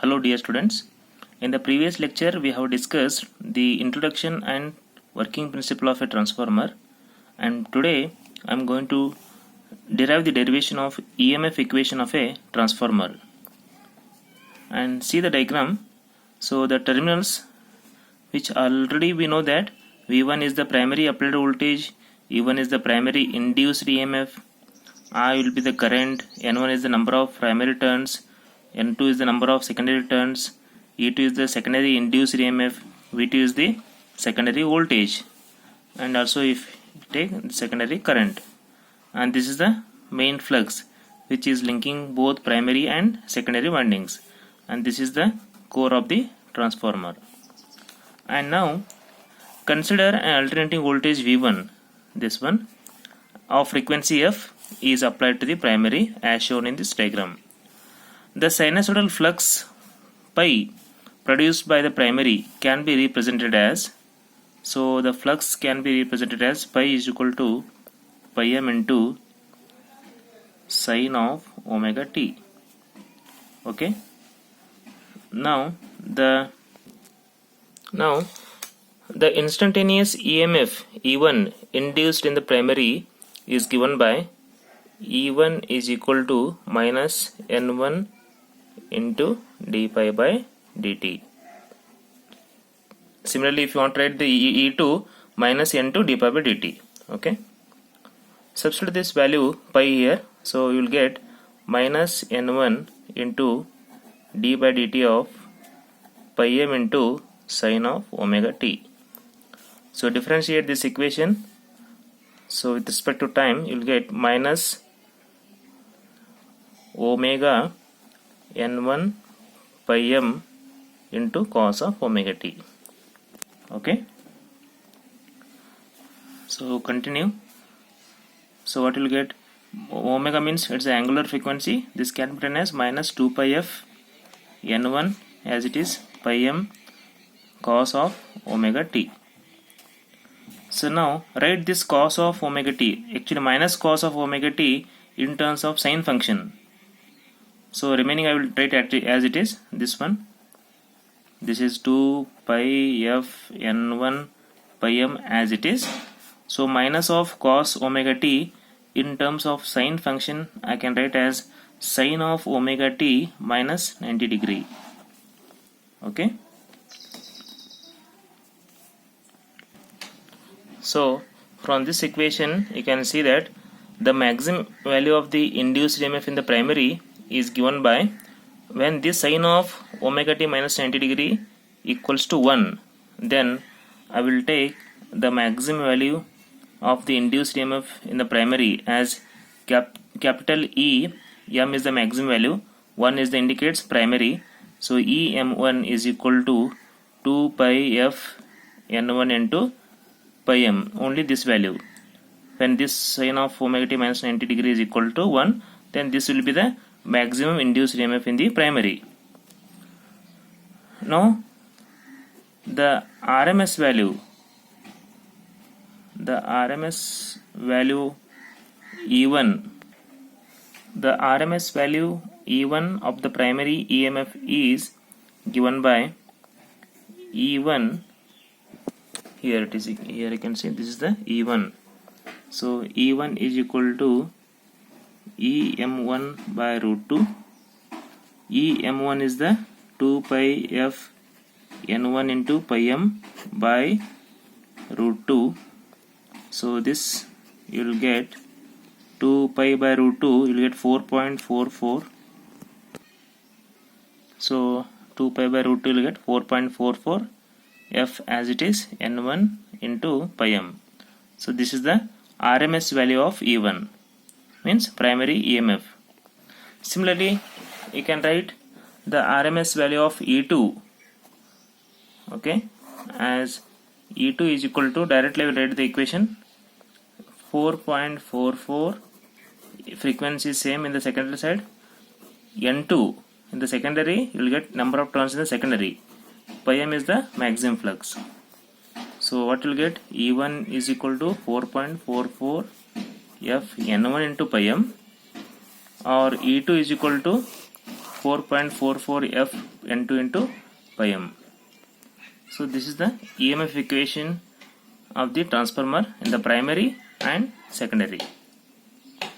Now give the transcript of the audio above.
Hello dear students. In the previous lecture we have discussed the introduction and working principle of a transformer, and today I am going to derive the derivation of EMF equation of a transformer. And see the diagram. So the terminals, which already we know that V1 is the primary applied voltage, E1 is the primary induced EMF, I will be the current, N1 is the number of primary turns, N2 is the number of secondary turns, E2 is the secondary induced EMF, V2 is the secondary voltage, and also if you take the secondary current. And this is the main flux which is linking both primary and secondary windings, and this is the core of the transformer. And now consider an alternating voltage V1, this one, of frequency F is applied to the primary as shown in this diagram. The sinusoidal flux pi produced by the primary can be represented as, so the flux can be represented as pi is equal to pi m into sine of omega t. Okay. Now the instantaneous EMF E1 induced in the primary is given by E1 is equal to minus N1 into d pi by dt. Similarly, if you want to write the E2 minus N2 d pi by dt. Okay. Substitute this value pi here, so you will get minus N1 into d by dt of pi m into sine of omega t. So differentiate this equation. So with respect to time, you will get minus omega n1 pi m into cos of omega t. Okay. So continue. So what you will get? Omega means it's the angular frequency. This can be written as minus 2 pi f n1 as it is pi m cos of omega t. So now write this cos of omega t, actually minus cos of omega t in terms of sine function. So remaining I will write as it is, this one. This is 2 pi f n1 pi m as it is. So minus of cos omega t in terms of sine function I can write as sine of omega t minus 90 degree. Okay. So from this equation you can see that the maximum value of the induced EMF in the primary is given by when this sine of omega t minus 90 degree equals to 1, then I will take the maximum value of the induced EMF in the primary as capital E, m is the maximum value, 1 is the indicates primary, so em1 is equal to 2 pi f n1 into pi m, only this value. When this sine of omega t minus 90 degree is equal to 1, then this will be the maximum induced EMF in the primary. Now the RMS value E1, the RMS value E1 of the primary EMF is given by E1. Here it is. Here you can see this is the E1. So E1 is equal to em1 by root 2. em1 is the 2 pi f n1 into pi m by root 2. So this you will get 2 pi by root 2, you will get 4.44. So 2 pi by root 2 you will get 4.44 f as it is n1 into pi m. So this is the RMS value of E1, means primary EMF. Similarly, you can write the RMS value of E2, okay, as E2 is equal to, directly we will write the equation 4.44, frequency is same in the secondary side, N2 in the secondary you will get number of turns in the secondary, pi m is the maximum flux. So what you will get? E1 is equal to 4.44 f n1 into pi m, or E2 is equal to 4.44 F N2 into pi m. So this is the EMF equation of the transformer in the primary and secondary.